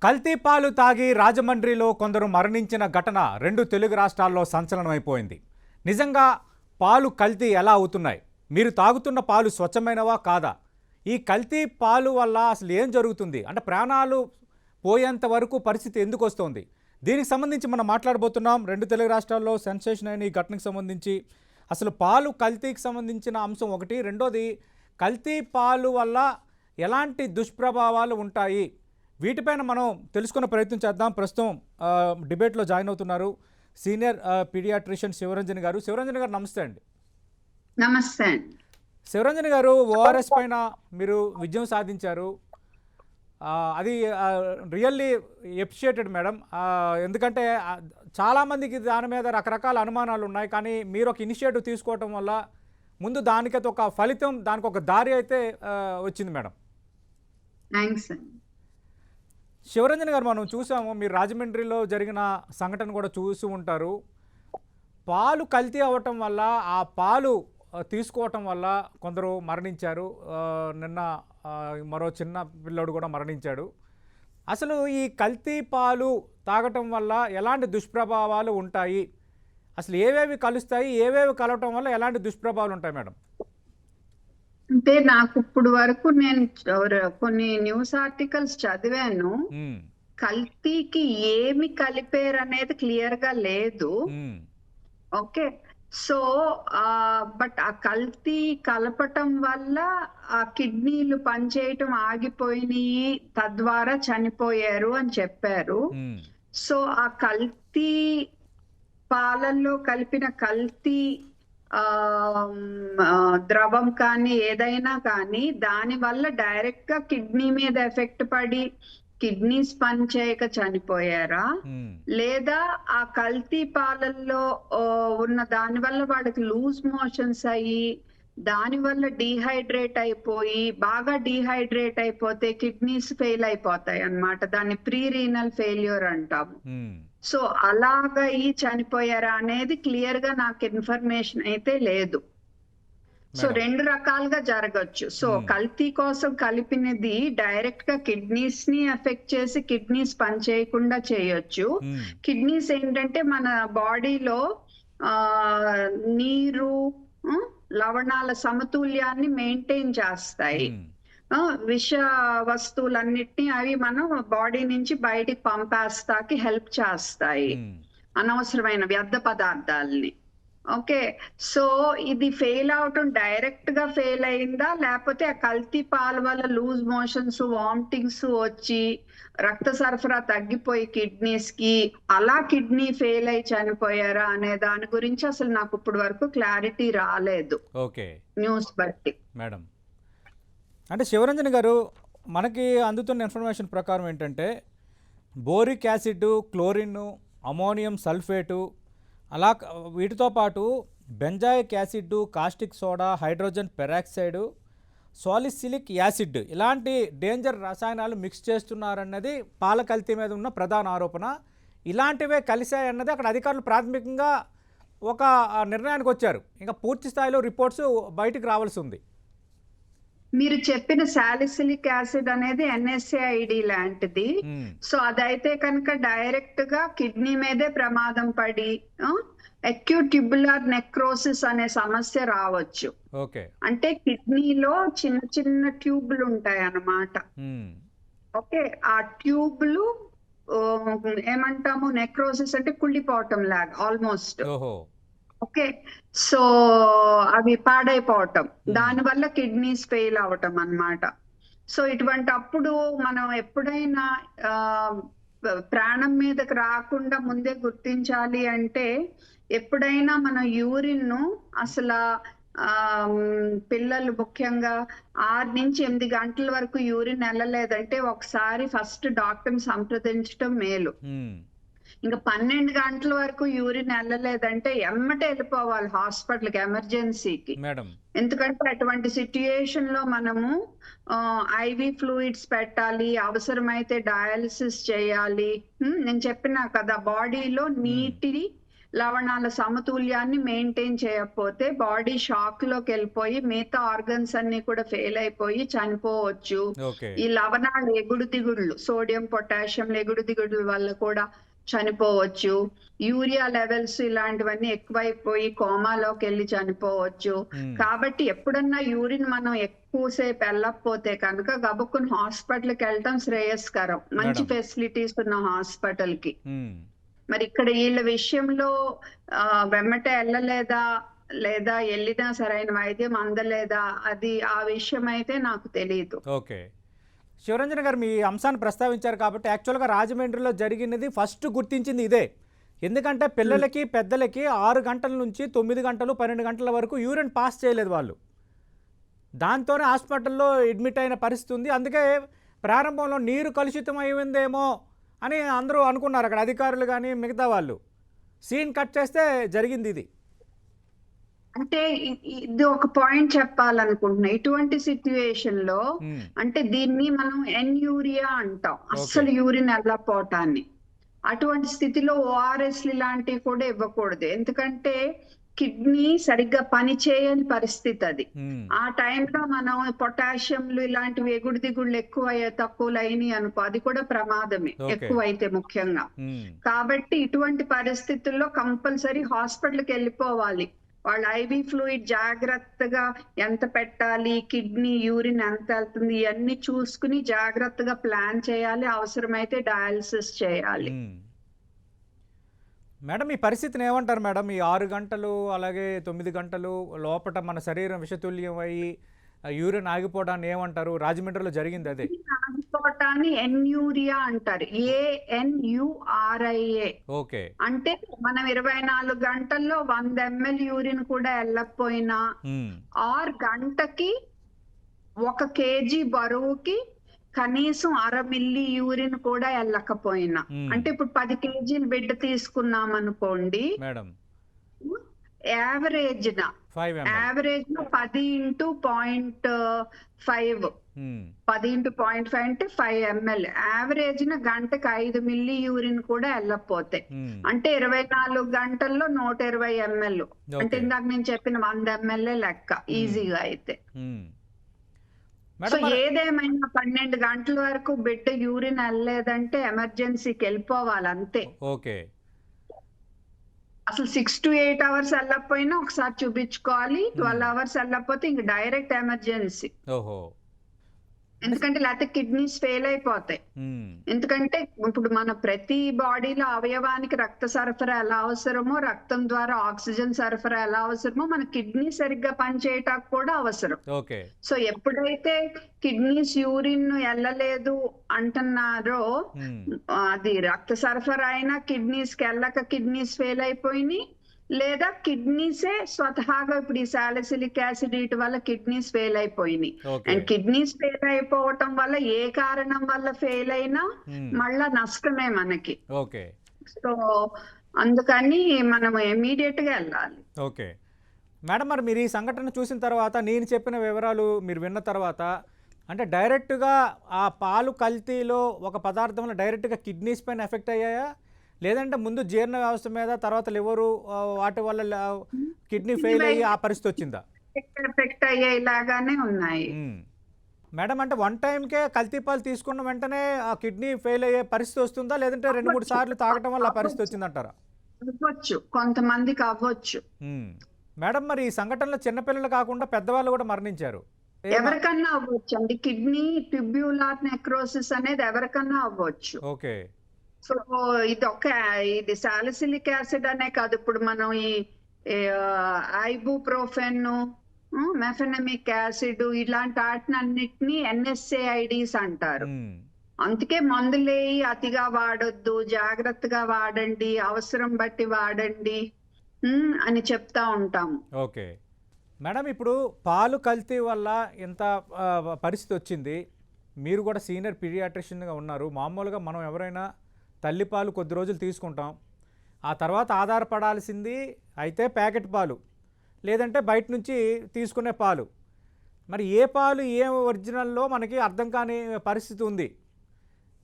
కల్తీ పాలు తాగి రాజమండ్రిలో కొందరు మరణించిన ఘటన రెండు తెలుగు రాష్ట్రాల్లో సంచలనమైపోయింది. నిజంగా పాలు కల్తీ ఎలా అవుతున్నాయి? మీరు తాగుతున్న పాలు స్వచ్ఛమైనవా కాదా? ఈ కల్తీ పాలు వల్ల అసలు ఏం జరుగుతుంది? అంటే ప్రాణాలు పోయేంత వరకు పరిస్థితి ఎందుకు వస్తుంది? దీనికి సంబంధించి మనం మాట్లాడబోతున్నాం. రెండు తెలుగు రాష్ట్రాల్లో సెన్సేషన్ అయిన ఈ ఘటనకు సంబంధించి అసలు పాలు కల్తీకి సంబంధించిన అంశం ఒకటి, రెండోది కల్తీ పాలు వల్ల ఎలాంటి దుష్ప్రభావాలు ఉంటాయి, వీటిపైన మనం తెలుసుకునే ప్రయత్నం చేద్దాం. ప్రస్తుతం డిబేట్లో జాయిన్ అవుతున్నారు సీనియర్ పీడియాట్రిషియన్ శివరంజన్ గారు. శివరంజన్ గారు నమస్తే అండి. నమస్తే. శివరంజన్ గారు, ఓఆర్ఎస్ పైన మీరు విజయం సాధించారు. అది రియల్లీ ఎప్రిషియేటెడ్ మేడం. ఎందుకంటే చాలామందికి దాని మీద రకరకాల అనుమానాలు ఉన్నాయి, కానీ మీరు ఒక ఇనిషియేటివ్ తీసుకోవటం వల్ల ముందు దానికైతే ఒక ఫలితం, దానికి ఒక దారి అయితే వచ్చింది మేడం. థ్యాంక్స్. శివరంజన్ గారు, మనం చూసాము, మీరు రాజమండ్రిలో జరిగిన సంఘటన కూడా చూసి ఉంటారు. పాలు కల్తీ అవ్వటం వల్ల, ఆ పాలు తీసుకోవటం వల్ల కొందరు మరణించారు. నిన్న మరో చిన్న పిల్లోడు కూడా మరణించాడు. అసలు ఈ కల్తీ పాలు తాగటం వల్ల ఎలాంటి దుష్ప్రభావాలు ఉంటాయి? అసలు ఏవేవి కలుస్తాయి, ఏవేవి కలవటం వల్ల ఎలాంటి దుష్ప్రభావాలు ఉంటాయి మేడం? అంటే నాకు ఇప్పుడు వరకు నేను కొన్ని న్యూస్ ఆర్టికల్స్ చదివాను. కల్తీకి ఏమి కలిపారు అనేది క్లియర్ గా లేదు. ఓకే, సో బట్ ఆ కల్తీ కలపటం వల్ల ఆ కిడ్నీలు పనిచేయటం ఆగిపోయినాయి, తద్వారా చనిపోయారు అని చెప్పారు. సో ఆ కల్తీ పాలల్లో కలిపిన కల్తీ ద్రవం కానీ ఏదైనా కానీ దాని వల్ల డైరెక్ట్ గా కిడ్నీ మీద ఎఫెక్ట్ పడి కిడ్నీస్ పని చేయక చనిపోయారా, లేదా ఆ కల్తీ పాలల్లో ఉన్న దాని వల్ల వాళ్ళకి లూజ్ మోషన్స్ అయ్యి దాని వల్ల డీహైడ్రేట్ అయిపోయి, బాగా డీహైడ్రేట్ అయిపోతే కిడ్నీస్ ఫెయిల్ అయిపోతాయి అన్నమాట. దాన్ని ప్రీ రీనల్ ఫెయిల్యూర్ అంటాము. సో అలాగా ఈ చనిపోయారా అనేది క్లియర్ గా నాకు ఇన్ఫర్మేషన్ అయితే లేదు. సో రెండు రకాలుగా జరగచ్చు. సో కల్తీ కోసం కలిపినది డైరెక్ట్ గా కిడ్నీస్ ని ఎఫెక్ట్ చేసి కిడ్నీస్ పని చేయకుండా చేయొచ్చు. కిడ్నీస్ ఏంటంటే మన బాడీలో నీరు, లవణాల సమతుల్యాన్ని మెయింటైన్ చేస్తాయి. విష వస్తువులన్నిటినీ అవి మనం బాడీ నుంచి బయటికి పంపేస్తాకి హెల్ప్ చేస్తాయి, అనవసరమైన వ్యర్థ పదార్థాలని. ఓకే, సో ఇది ఫెయిల్ అవటం డైరెక్ట్ గా ఫెయిల్ అయిందా, లేకపోతే ఆ కల్తీ పాల వల్ల లూజ్ మోషన్స్, వామిటింగ్స్ వచ్చి రక్త సరఫరా తగ్గిపోయి కిడ్నీస్ కి అలా కిడ్నీ ఫెయిల్ అయి చనిపోయారా అనే దాని గురించి అసలు నాకు ఇప్పుడు వరకు క్లారిటీ రాలేదు. ఓకే, న్యూస్ బట్టి మేడం. అంటే శివరంజన్ గారు, మనకి అందుతున్న ఇన్ఫర్మేషన్ ప్రకారం ఏంటంటే boric acid, chlorine, ammonium sulphate, అలా వీటితో పాటు benzoic acid, caustic soda, hydrogen peroxide, salicylic acid, ఇలాంటి డేంజర్ రసాయనాలు మిక్స్ చేస్తున్నారన్నది పాల కల్తీ మీద ఉన్న ప్రధాన ఆరోపణ. ఇలాంటివే కలిశాయన్నది అక్కడ అధికారులు ప్రాథమికంగా ఒక నిర్ణయానికి వచ్చారు. ఇంకా పూర్తి స్థాయిలో రిపోర్ట్స్ బయటికి రావాల్సి ఉంది. మీరు చెప్పిన సాలిసిలిక్ యాసిడ్ అనేది NSAID లాంటిది. సో అదైతే కనుక డైరెక్ట్ గా కిడ్నీ మీదే ప్రమాదం పడి అక్యూట్ ట్యూబులర్ నెక్రోసిస్ అనే సమస్య రావచ్చు. అంటే కిడ్నీలో చిన్న చిన్న ట్యూబులు ఉంటాయి అన్నమాట. ఓకే, ఆ ట్యూబులు ఏమంటాము, నెక్రోసిస్ అంటే కుళ్ళిపోవటం లాగా ఆల్మోస్ట్. ఓకే, సో అవి పాడైపోవటం, దానివల్ల కిడ్నీస్ ఫెయిల్ అవటం అన్నమాట. సో ఇటువంటి అప్పుడు మనం ఎప్పుడైనా ప్రాణం మీదకి రాకుండా ముందే గుర్తించాలి అంటే, ఎప్పుడైనా మన యూరిన్ ను అసలు పిల్లలు ముఖ్యంగా 6 నుంచి 8 గంటల వరకు యూరిన్ వెళ్ళలేదంటే ఒకసారి ఫస్ట్ డాక్టర్ని సంప్రదించడం మేలు. ఇంకా 12 గంటల వరకు యూరిన్ వెళ్ళలేదంటే ఎమ్మటే వెళ్ళిపోవాలి హాస్పిటల్కి, ఎమర్జెన్సీకి. ఎందుకంటే అటువంటి సిట్యుయేషన్ లో మనము IV ఫ్లూయిడ్స్ పెట్టాలి, అవసరమైతే డయాలిసిస్ చేయాలి. నేను చెప్పినా కదా, బాడీలో నీటి లవణాల సమతుల్యాన్ని మెయింటైన్ చేయకపోతే బాడీ షాక్ లోకి వెళ్ళిపోయి మిగతా ఆర్గన్స్ అన్ని కూడా ఫెయిల్ అయిపోయి చనిపోవచ్చు. ఓకే. ఈ లవణాలు ఎగుడు దిగుళ్ళు, సోడియం పొటాషియం ఎగుడు దిగుడు వల్ల కూడా చనిపోవచ్చు. యూరియా లెవెల్స్ ఇలాంటివన్నీ ఎక్కువైపోయి కోమాలోకి వెళ్ళి చనిపోవచ్చు. కాబట్టి ఎప్పుడన్నా యూరిన్ మనం ఎక్కువసేపు వెళ్ళకపోతే కనుక గబుక్కుని హాస్పిటల్కి వెళ్ళటం శ్రేయస్కరం, మంచి ఫెసిలిటీస్ ఉన్న హాస్పిటల్ కి. మరి ఇక్కడ వీళ్ళ విషయంలో వెమ్మటే వెళ్ళలేదా, లేదా వెళ్ళినా సరైన వైద్యం అందలేదా, అది ఆ విషయం అయితే నాకు తెలియదు. ఓకే. శివరంజన గారు మీ అంశాన్ని ప్రస్తావించారు కాబట్టి యాక్చువల్గా రాజమండ్రిలో జరిగినది ఫస్ట్ గుర్తించింది ఇదే. ఎందుకంటే పిల్లలకి పెద్దలకి 6 గంటల నుంచి 9 గంటలు 12 గంటల వరకు యూరిన్ పాస్ చేయలేదు వాళ్ళు. దాంతోనే హాస్పిటల్లో అడ్మిట్ అయిన పరిస్థితి ఉంది. అందుకే ప్రారంభంలో నీరు కలుషితం అయిందేమో అని అందరూ అనుకున్నారు, అక్కడ అధికారులు కానీ మిగతా వాళ్ళు. సీన్ కట్ చేస్తే జరిగింది ఇది. అంటే ఇది ఒక పాయింట్ చెప్పాలనుకుంటున్నా. ఇటువంటి సిచ్యువేషన్ లో అంటే దీన్ని మనం ఎన్యూరియా అంటాం, అస్సలు యూరిన్ వెళ్ళకపోవటాన్ని. అటువంటి స్థితిలో ఓఆర్ఎస్ లాంటివి కూడా ఇవ్వకూడదు, ఎందుకంటే కిడ్నీ సరిగ్గా పని చేయని పరిస్థితి అది. ఆ టైంలో మనం పొటాషియంలు ఇలాంటివి ఎగుడు దిగుళ్ళు ఎక్కువ తక్కువలు అయినాయి అనుకో, అది కూడా ప్రమాదమే ఎక్కువైతే ముఖ్యంగా. కాబట్టి ఇటువంటి పరిస్థితుల్లో కంపల్సరీ హాస్పిటల్కి వెళ్ళిపోవాలి. వాళ్ళ ఐవి ఫ్లూయిడ్ జాగ్రత్తగా ఎంత పెట్టాలి, కిడ్నీ యూరిన్ ఎంత వెళ్తుంది, ఇవన్నీ చూసుకుని జాగ్రత్తగా ప్లాన్ చేయాలి. అవసరమైతే డయాలసిస్ చేయాలి. మేడం ఈ పరిస్థితిని ఏమంటారు మేడం? ఈ 6 గంటలు అలాగే 9 గంటలు లోపల మన శరీరం విషతుల్యం అయ్యి యూరిన్ ఆగిపోవడాన్ని ఏమంటారు? రాజమండ్రిలో జరిగింది అదే. ఆగిపోవటాన్ని ఎన్యూరియా అంటారు, ANURIA. ఓకే. అంటే మనం 24 గంటల్లో 100 ml యూరిన్ కూడా వెళ్ళకపోయినా 6 గంటకి 1 kg బరువుకి కనీసం 1/2 మిల్లీ యూరిన్ కూడా వెళ్ళకపోయినా, అంటే ఇప్పుడు 10 kgలు బిడ్డ తీసుకున్నాం అనుకోండి, యావరేజ్ న 10 × 0.5 10 × 0.5 అంటే 5 ml. యావరేజ్ న గంటకి 5 మిల్లీ యూరిన్ కూడా వెళ్ళకపోతే అంటే 24 గంటల్లో 120 ml. అంటే ఇందాక నేను చెప్పిన 100 ml లెక్క ఈజీగా అయితే. సో ఏదేమైనా 12 గంటల వరకు బిడ్డ యూరిన్ వెళ్ళలేదంటే ఎమర్జెన్సీకి వెళ్ళిపోవాలి అంతే. ఓకే. అసలు 6 to 8 hours వెళ్ళకపోయినా ఒకసారి చూపించుకోవాలి. 12 hours వెళ్ళకపోతే ఇంక డైరెక్ట్ ఎమర్జెన్సీ. ఎందుకంటే లేకపోతే కిడ్నీస్ ఫెయిల్ అయిపోతాయి. ఎందుకంటే ఇప్పుడు మన ప్రతి బాడీలో అవయవానికి రక్త సరఫరా ఎలా అవసరమో, రక్తం ద్వారా ఆక్సిజన్ సరఫరా ఎలా అవసరమో, మన కిడ్నీ సరిగ్గా పనిచేయటానికి కూడా అవసరం. సో ఎప్పుడైతే కిడ్నీస్ యూరిన్ వెళ్ళలేదు అంటున్నారో, అది రక్త సరఫరా అయినా కిడ్నీస్ కి వెళ్ళక కిడ్నీస్ ఫెయిల్ అయిపోయినాయి, లేదా కిడ్నీసే స్వతహాగా ఇప్పుడు ఈ సాలిసిలిక్ యాసిడ్ వీటి వల్ల కిడ్నీస్ ఫెయిల్ అయిపోయినాయి. అండ్ కిడ్నీస్ ఫెయిల్ అయిపోవటం వల్ల ఏ కారణం వల్ల ఫెయిల్ అయినా మళ్ళా నష్టమే మనకి. సో అందుకని మనం ఇమీడియట్ గా వెళ్ళాలి. ఓకే మేడం, మరి మీరు ఈ సంఘటన చూసిన తర్వాత, నేను చెప్పిన వివరాలు మీరు విన్న తర్వాత, అంటే డైరెక్ట్గా ఆ పాలు కల్తీలో ఒక పదార్థంలో డైరెక్ట్గా కిడ్నీస్ పైన ఎఫెక్ట్ అయ్యాయా, లేదంటే ముందు జీర్ణ వ్యవస్థ మీద తర్వాత లివరు వాటి వల్ల కిడ్నీ ఫెయిల్ అయ్యి ఆ పరిస్థితి వచ్చిందా? ఎఫెక్ట్ అయ్యేలాగానే ఉన్నాయి మేడం. అంటే 1 టైంకే కల్తీ పాలు తీసుకున్న వెంటనే ఆ కిడ్నీ ఫెయిల్ అయ్యే పరిస్థితి వస్తుందా, లేదంటే 2-3 సార్లు తాగటం వల్ల ఆ పరిస్థితి వచ్చిందంటారా? అవ్వచ్చు, కొంతమందికి అవ్వచ్చు. మేడం, మరి ఈ సంఘటనలో చిన్నపిల్లలు కాకుండా పెద్దవాళ్ళు కూడా మరణించారు. ఎవరికన్నా అవ్వచ్చు అండి. కిడ్నీ ట్యూబ్యులర్ నెక్రోసిస్ అనేది ఎవరికన్నా అవ్వచ్చు. ఓకే. సో ఇది సాలిసిలిక్ యాసిడ్ అనే కాదు, ఇప్పుడు మనం ఈ ఐబుప్రోఫెన్, మెఫెనమిక్ యాసిడ్ ఇలాంటి వాటినన్నిటిని NSAIDs అంటారు. అందుకే మందులే అతిగా వాడొద్దు, జాగ్రత్తగా వాడండి, అవసరం బట్టి వాడండి అని చెప్తా ఉంటాము. ఓకే మేడం, ఇప్పుడు పాలు కల్తీ వల్ల ఇంత పరిస్థితి వచ్చింది. మీరు కూడా సీనియర్ పీడియాట్రిషియన్గా ఉన్నారు. మామూలుగా మనం ఎవరైనా తల్లిపాలు కొద్ది రోజులు తీసుకుంటాం, ఆ తర్వాత ఆధారపడాల్సింది అయితే ప్యాకెట్ పాలు, లేదంటే బయట నుంచి తీసుకునే పాలు. మరి ఏ పాలు ఏ ఒరిజినల్లో మనకి అర్థం కాని పరిస్థితి ఉంది.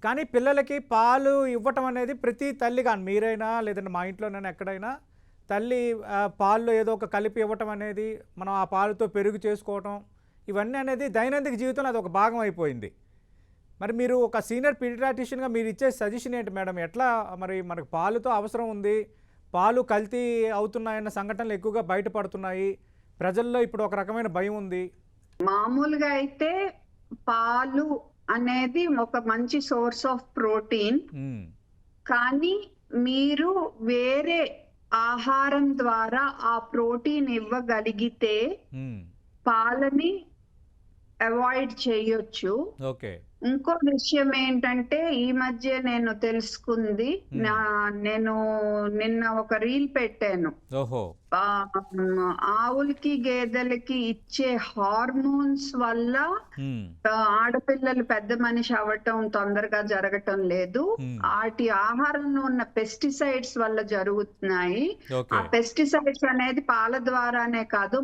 కానీ పిల్లలకి పాలు ఇవ్వటం అనేది ప్రతి తల్లి, కానీ మీరైనా లేదంటే మా ఇంట్లోనైనా ఎక్కడైనా తల్లి పాల్లో ఏదో ఒక కలిపి ఇవ్వటం అనేది, మనం ఆ పాలతో పెరుగు చేసుకోవటం, ఇవన్నీ అనేది దైనందిక జీవితంలో అది ఒక భాగం అయిపోయింది. మరి మీరు ఒక సీనియర్ పీడియాట్రిషియన్గా మీరు ఇచ్చే సజెషన్ ఏంటి మేడం? ఎట్లా మరి మనకు పాలుతో అవసరం ఉంది, పాలు కల్తీ అవుతున్నాయన్న సంఘటనలు ఎక్కువగా బయటపడుతున్నాయి, ప్రజల్లో ఇప్పుడు ఒక రకమైన భయం ఉంది. మామూలుగా అయితే పాలు అనేది ఒక మంచి సోర్స్ ఆఫ్ ప్రోటీన్, కానీ మీరు వేరే ఆహారం ద్వారా ఆ ప్రోటీన్ ఇవ్వగలిగితే పాలని అవాయిడ్ చేయొచ్చు. ఓకే. ఇంకో విషయం ఏంటంటే ఈ మధ్య నేను తెలుసుకుంది, నేను నిన్న ఒక రీల్ పెట్టాను. ఓహో. ఆవులకి గేదెలకి ఇచ్చే హార్మోన్స్ వల్ల ఆడపిల్లలు పెద్ద మనిషి అవ్వటం తొందరగా జరగటం లేదు. వాటి ఆహారంలో ఉన్న పెస్టిసైడ్స్ వల్ల జరుగుతున్నాయి. ఆ పెస్టిసైడ్స్ అనేది పాల ద్వారానే కాదు,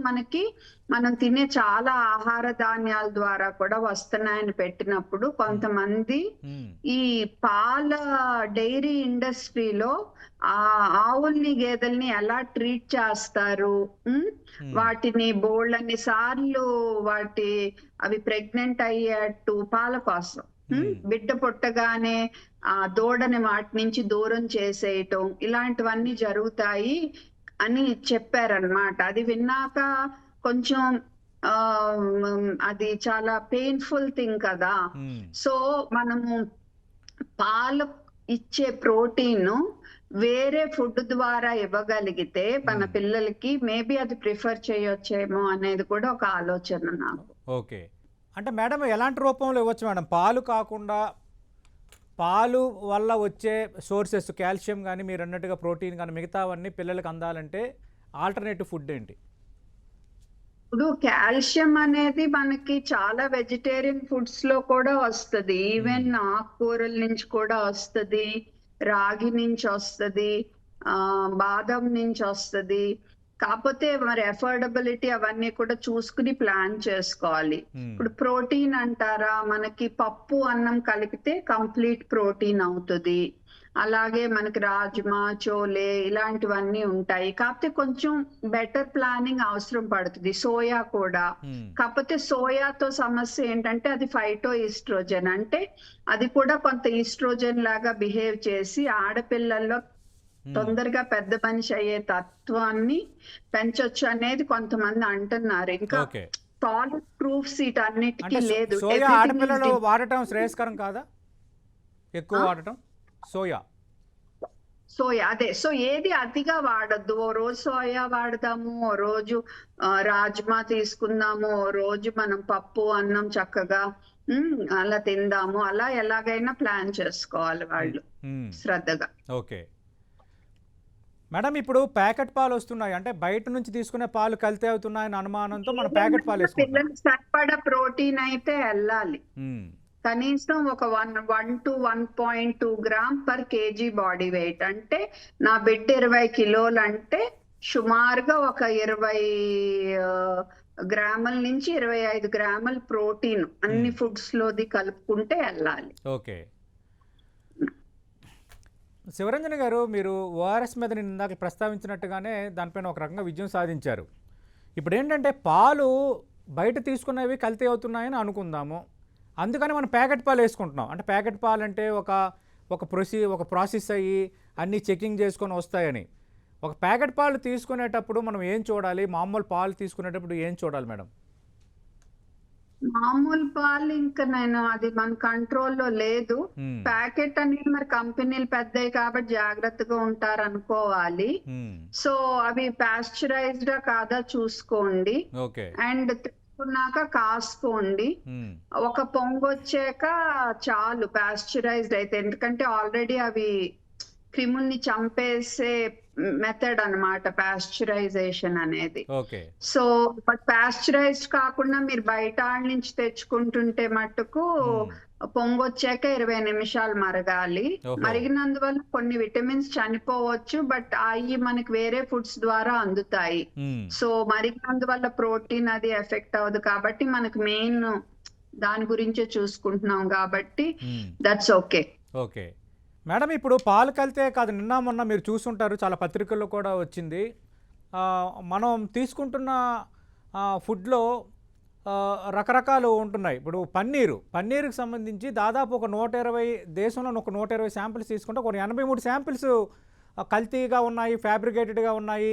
మనం తినే చాలా ఆహార ధాన్యాల ద్వారా కూడా వస్తున్నాయని పెట్టినప్పుడు కొంతమంది ఈ పాల డైరీ ఇండస్ట్రీలో ఆ ఆవుల్ని గేదెల్ని ఎలా ట్రీట్ చేస్తారు, వాటిని బోళ్ళని సార్లు అవి ప్రెగ్నెంట్ అయ్యేట్టు పాల కోసం బిడ్డ పుట్టగానే ఆ దూడని వాటి నుంచి దూరం చేసేయటం, ఇలాంటివన్నీ జరుగుతాయి అని చెప్పారనమాట. అది విన్నాక కొంచెం అది చాలా పెయిన్ఫుల్ థింగ్ కదా. సో మనము పాలు ఇచ్చే ప్రోటీన్ వేరే ఫుడ్ ద్వారా ఇవ్వగలిగితే మన పిల్లలకి మేబీ అది ప్రిఫర్ చేయొచ్చేమో అనేది కూడా ఒక ఆలోచన నాకు. ఓకే. అంటే మేడం ఎలాంటి రూపంలో ఇవ్వచ్చు మేడం? పాలు కాకుండా పాలు వల్ల వచ్చే సోర్సెస్, కాల్షియం కానీ మీరు అన్నట్టుగా ప్రోటీన్ కానీ మిగతావన్నీ పిల్లలకు అందాలంటే ఆల్టర్నేటివ్ ఫుడ్ ఏంటి? ఇప్పుడు కాల్షియం అనేది మనకి చాలా వెజిటేరియన్ ఫుడ్స్ లో కూడా వస్తుంది, ఈవెన్ ఆకుకూరల నుంచి కూడా వస్తుంది, రాగి నుంచి వస్తుంది, బాదం నుంచి వస్తుంది. కాకపోతే మరి అఫోర్డబిలిటీ అవన్నీ కూడా చూసుకుని ప్లాన్ చేసుకోవాలి. ఇప్పుడు ప్రోటీన్ అంటారా, మనకి పప్పు అన్నం కలిపితే కంప్లీట్ ప్రోటీన్ అవుతుంది. అలాగే మనకి రాజ్మా, చోలే ఇలాంటివన్నీ ఉంటాయి. కాకపోతే కొంచెం బెటర్ ప్లానింగ్ అవసరం పడుతుంది. సోయా కూడా, కాకపోతే సోయాతో సమస్య ఏంటంటే అది ఫైటో ఈస్ట్రోజన్, అంటే అది కూడా కొంత ఈస్ట్రోజన్ లాగా బిహేవ్ చేసి ఆడపిల్లల్లో తొందరగా పెద్ద మనిషి అయ్యే తత్వాన్ని పెంచొచ్చు అనేది కొంతమంది అంటున్నారు. ఇంకా సాలిడ్ ప్రూఫ్స్ వీటన్నిటికీ లేదు. సోయా ఆడపిల్లలు వాడటం శ్రేయస్కరం కాదా? ఎక్కువ వాడటం సోయా అదే. సో ఏది అతిగా వాడద్దు. ఓ రోజు సోయా వాడదాము, ఓ రోజు రాజ్మా తీసుకుందాము, ఓ రోజు మనం పప్పు అన్నం చక్కగా అలా తిందాము. అలా ఎలాగైనా ప్లాన్ చేసుకోవాలి వాళ్ళు శ్రద్ధగా. ఓకే మేడం, ఇప్పుడు ప్యాకెట్ పాలు వస్తున్నాయి, అంటే బయట నుంచి తీసుకునే పాలు కల్తీ అవుతున్నాయని అనుమానంతో మనం ప్యాకెట్ పాలు వేసుకుంటాం. సరిపడా ప్రోటీన్ అయితే వెళ్ళాలి. కనీసం ఒక 1 to 1.2 gram per KG body weight. అంటే నా బిడ్డ 20 కిలోలు అంటే సుమారుగా ఒక 20 గ్రాముల నుంచి 25 గ్రాముల ప్రోటీన్ అన్ని ఫుడ్స్ లోది కలుపుకుంటే వెళ్ళాలి. ఓకే. శివరంజన్ గారు, మీరు ఓఆర్ఎస్ మీద నేను ఇందాక ప్రస్తావించినట్టుగానే దానిపైన ఒక రకంగా విజయం సాధించారు. ఇప్పుడు ఏంటంటే పాలు బయట తీసుకునేవి కల్తీ అవుతున్నాయని అనుకుందాము, అందుకని మనం ప్యాకెట్ పాలు వేసుకుంటున్నాం. అంటే ప్యాకెట్ పాలు అంటే ఒక ప్రాసెస్ అయ్యి అన్నీ చెకింగ్ చేసుకొని వస్తాయని. ఒక ప్యాకెట్ పాలు తీసుకునేటప్పుడు మనం ఏం చూడాలి, మామూలు పాలు తీసుకునేటప్పుడు ఏం చూడాలి మేడం? మామూలు పాలు ఇంకా అది మన కంట్రోల్లో లేదు. ప్యాకెట్ అనేది మరి కంపెనీలు పెద్దవి కాబట్టి జాగ్రత్తగా ఉంటారు అనుకోవాలి. సో అవి పాస్చరైజ్డా కాదా చూసుకోండి. అండ్ తీసుకున్నాక కాసుకోండి. ఒక పొంగు వచ్చాక చాలు పాస్చరైజ్డ్ అయితే, ఎందుకంటే ఆల్రెడీ అవి క్రిముల్ని చంపేసే మెథడ్ అన్నమాట పాస్చరైజేషన్ అనేది. సో పాస్చరైజ్డ్ కాకుండా మీరు బయట నుంచి తెచ్చుకుంటుంటే మట్టుకు పొంగొచ్చాక 20 నిమిషాలు మరగాలి. మరిగినందువల్ల కొన్ని విటమిన్స్ చనిపోవచ్చు, బట్ అవి మనకి వేరే ఫుడ్స్ ద్వారా అందుతాయి. సో మరిగినందువల్ల ప్రోటీన్ అది ఎఫెక్ట్ అవ్వదు. కాబట్టి మనకు మెయిన్ దాని గురించే చూసుకుంటున్నాం కాబట్టి దట్స్ ఓకే. ఓకే మేడం ఇప్పుడు పాలు కలితే కాదు, నిన్న మొన్న మీరు చూసుంటారు, చాలా పత్రికల్లో కూడా వచ్చింది. మనం తీసుకుంటున్న ఫుడ్లో రకరకాలు ఉంటున్నాయి. ఇప్పుడు పన్నీరుకి సంబంధించి దాదాపు ఒక 120 దేశంలో ఒక 120 శాంపిల్స్ తీసుకుంటే ఒక 83 శాంపిల్స్ కల్తీగా ఉన్నాయి, ఫ్యాబ్రికేటెడ్గా ఉన్నాయి,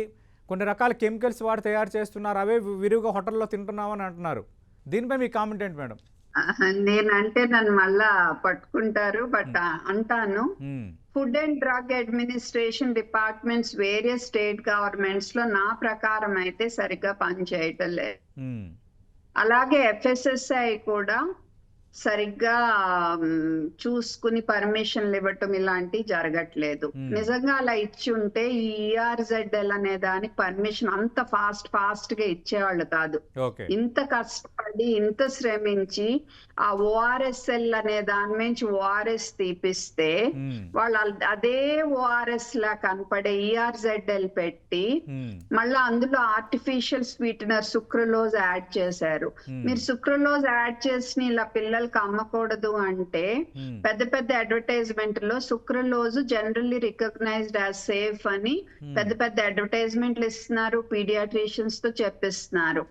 కొన్ని రకాల కెమికల్స్ వాడి తయారు చేస్తున్నారు, అవే విరివిగా హోటల్లో తింటున్నామని అంటున్నారు. దీనిపై మీ కామెంట్ ఏంటి మేడం? నేనంటే నన్ను మళ్ళా పట్టుకుంటారు, బట్ అంటాను. Food and drug administration departments various state governments లో నా ప్రకారం అయితే సరిగ్గా పనిచేయటం లేదు. అలాగే FSSAI కూడా సరిగ్గా చూసుకుని పర్మిషన్లు ఇవ్వటం ఇలాంటివి జరగట్లేదు. నిజంగా అలా ఇచ్చి ఉంటే ఈ ERZL అనే దానికి పర్మిషన్ అంత ఫాస్ట్ గా ఇచ్చేవాళ్ళు కాదు. ఇంత కష్టపడి ఇంత శ్రమించి ఆ ORSL అనే దాని నుంచి ORS తీపిస్తే వాళ్ళు అదే ORS లా కనపడే ERZL పెట్టి మళ్ళీ అందులో ఆర్టిఫిషియల్ స్వీటనర్ సుక్రలోజ్ యాడ్ చేశారు. మీరు సుక్రలోజ్ యాడ్ చేసి ఇలా పిల్లలకి అమ్మకూడదు అంటే పెద్ద పెద్ద అడ్వర్టైజ్మెంట్ లో sucralose generally recognised as safe అని పెద్ద పెద్ద అడ్వర్టైజ్మెంట్లు ఇస్తున్నారు, పీడియాట్రిషియన్స్ తో చెప్పిస్తున్నారు.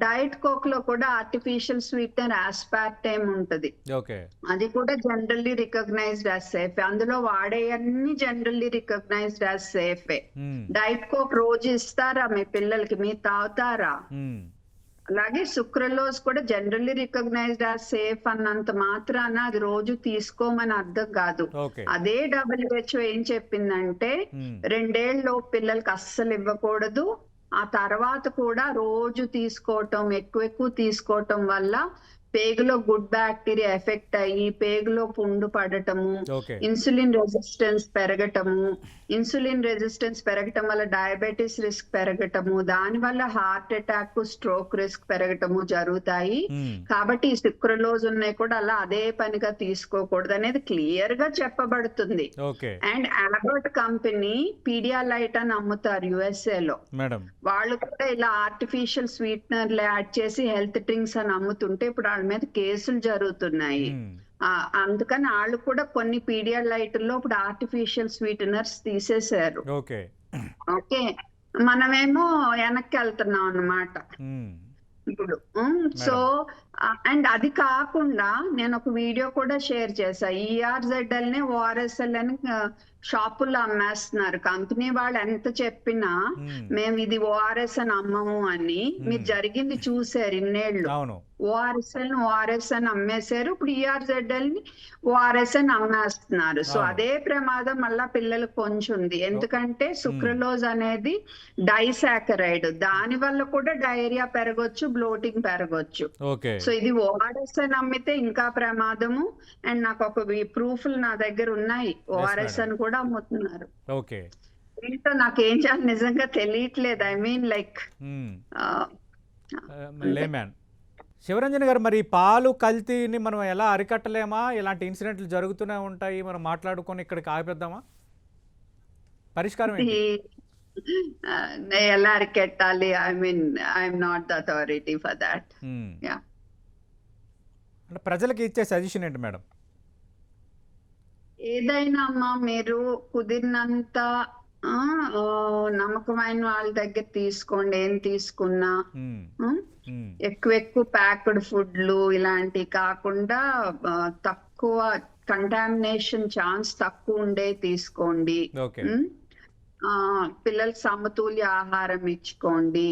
డైట్ కోక్ లో కూడా ఆర్టిఫిషియల్ స్వీటనర్ ఆస్పార్టేమ్ ఉంటది, అది కూడా జనరల్లీ రికగ్నైజ్డ్ యాజ్ సేఫ్. అందులో వాడేయన్నీ generally recognised as safe. Diet coke రోజు ఇస్తారా మీ పిల్లలకి? మీరు తాగుతారా? అలాగే సుక్రలోజ్ కూడా జనరల్లీ రికగ్నైజ్డ్ యాజ్ సేఫ్ అన్నంత మాత్రాన అది రోజు తీసుకోమని అర్థం కాదు. అదే WHO ఏం చెప్పిందంటే 2 ఏళ్ళలో పిల్లలకి అస్సలు ఇవ్వకూడదు. ఆ తర్వాత కూడా రోజు తీసుకోవటం, ఎక్కువ తీసుకోవటం వల్ల పేగులో గుడ్ బ్యాక్టీరియా ఎఫెక్ట్ అయ్యి పేగులో పుండు పడటము, ఇన్సులిన్ రెసిస్టెన్స్ పెరగటం వల్ల డయాబెటీస్ రిస్క్ పెరగటము, దాని వల్ల హార్ట్ అటాక్, స్ట్రోక్ రిస్క్ పెరగటము జరుగుతాయి. కాబట్టి ఈ సుక్రలోజ్ ఉన్నాయి కూడా అలా అదే పనిగా తీసుకోకూడదు అనేది క్లియర్ గా చెప్పబడుతుంది. అండ్ అలబర్ట్ కంపెనీ పీడియాలైట్ అని అమ్ముతారు USA లో. వాళ్ళు కూడా ఇలా ఆర్టిఫిషియల్ స్వీట్నర్లు యాడ్ చేసి హెల్త్ డ్రింక్స్ అని అమ్ముతుంటే ఇప్పుడు వాళ్ళ మీద కేసులు జరుగుతున్నాయి. అందుకని వాళ్ళు కూడా కొన్ని పీడియాలైట్ లో ఇప్పుడు ఆర్టిఫిషియల్ స్వీటనర్స్ తీసేశారు. ఓకే, మనమేమో వెనక్కి వెళ్తున్నాం అన్నమాట ఇప్పుడు. సో అండ్ అది కాకుండా నేను ఒక వీడియో కూడా షేర్ చేశా. ERZL ని ORSL అని షాపుల్లో అమ్మేస్తున్నారు. కంపెనీ వాళ్ళు ఎంత చెప్పినా మేము ఇది ORS అని అమ్మము అని. మీరు జరిగింది చూసారు ఇన్నేళ్ళు. ORS అని అమ్మేశారు, ఇప్పుడు ERZL ని ORS అని అమ్మేస్తున్నారు. సో అదే ప్రమాదం మళ్ళా పిల్లలకు కొంచెం ఉంది. ఎందుకంటే సుక్రలోజ్ అనేది డైసాకరైడ్, దాని వల్ల కూడా డయేరియా పెరగొచ్చు, బ్లోటింగ్ పెరగొచ్చు. సో ఇది ORS అని అమ్మితే ఇంకా ప్రమాదము. అండ్ నాకు ఒక ప్రూఫ్లు నా దగ్గర ఉన్నాయి, ORS అని కూడా అమ్ముతున్నారు. ఏంటో నాకేం చేయాలి నిజంగా తెలియట్లేదు. ఐ మీన్ లైక్ శివరంజన్ గారు, మరి పాలు కల్తీని మనం ఎలా అరికట్టలేమా? ఇలాంటి ఇన్సిడెంట్లు జరుగుతూనే ఉంటాయి, మనం మాట్లాడుకొని ఇక్కడికి ఆపేద్దామా? పరిష్కారం ఎలా అరికట్టాలి? I mean I'm not the authority for that. అంటే ప్రజలకు ఇచ్చే సజెషన్ ఏంటి మేడం? ఏదైనా అమ్మా మీరు కుదిరినంత నమ్మకమైన వాళ్ళ దగ్గర తీసుకోండి. ఏం తీసుకున్నా ఎక్కువ ప్యాక్డ్ ఫుడ్లు ఇలాంటివి కాకుండా తక్కువ కంటామినేషన్ ఛాన్స్ తక్కువ ఉండే తీసుకోండి. పిల్లలకి సమతుల్య ఆహారం ఇచ్చుకోండి.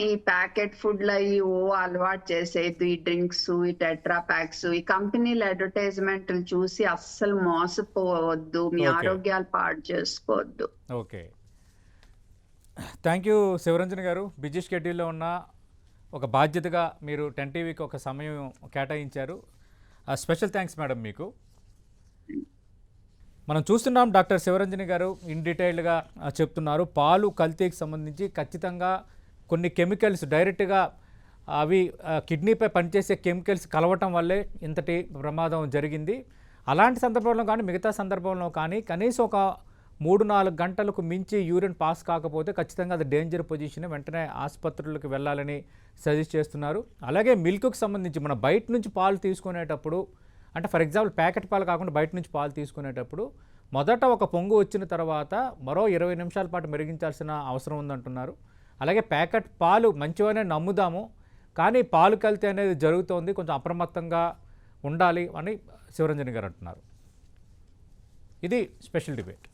ఈ ప్యాకెట్ ఫుడ్లు అవి అలవాటు చేసేది, ఈ డ్రింక్స్, ఈ టెట్రా ప్యాక్స్, ఈ కంపెనీల అడ్వర్టైజ్మెంట్లు చూసి అస్సలు మోసపోవద్దు, మీ ఆరోగ్యాలు పాడు చేసుకోవద్దు. ఓకే, థ్యాంక్ యూ శివరంజన్ గారు. బిజీ షెడ్యూల్లో ఉన్న ఒక బాధ్యతగా మీరు 10 టీవీకి ఒక సమయం కేటాయించారు. స్పెషల్ థ్యాంక్స్ మేడం మీకు. మనం చూస్తున్నాం డాక్టర్ శివరంజని గారు ఇన్ డీటెయిల్డ్గా చెప్తున్నారు. పాలు కల్తీకి సంబంధించి ఖచ్చితంగా కొన్ని కెమికల్స్ డైరెక్ట్గా అవి కిడ్నీపై పనిచేసే కెమికల్స్ కలవటం వల్లే ఇంతటి ప్రమాదం జరిగింది. అలాంటి సందర్భంలో కానీ మిగతా సందర్భంలో కానీ కనీసం ఒక 3-4 గంటలకు మించి యూరిన్ పాస్ కాకపోతే ఖచ్చితంగా అది డేంజర్ పొజిషన్, వెంటనే ఆసుపత్రులకు వెళ్ళాలని సజెస్ట్ చేస్తున్నారు. అలాగే మిల్క్కి సంబంధించి మనం బయట నుంచి పాలు తీసుకునేటప్పుడు, అంటే ఫర్ ఎగ్జాంపుల్ ప్యాకెట్ పాలు కాకుండా బయట నుంచి పాలు తీసుకునేటప్పుడు మొదట ఒక పొంగు వచ్చిన తర్వాత మరో 20 నిమిషాల పాటు మరిగించాల్సిన అవసరం ఉందంటున్నారు. అలాగే ప్యాకెట్ పాలు మంచివనే నమ్ముదాము, కానీ పాలు కల్తీ అనేది జరుగుతోంది, కొంచెం అప్రమత్తంగా ఉండాలి అని శివరంజని గారు అంటున్నారు. ఇది స్పెషల్ డిబేట్.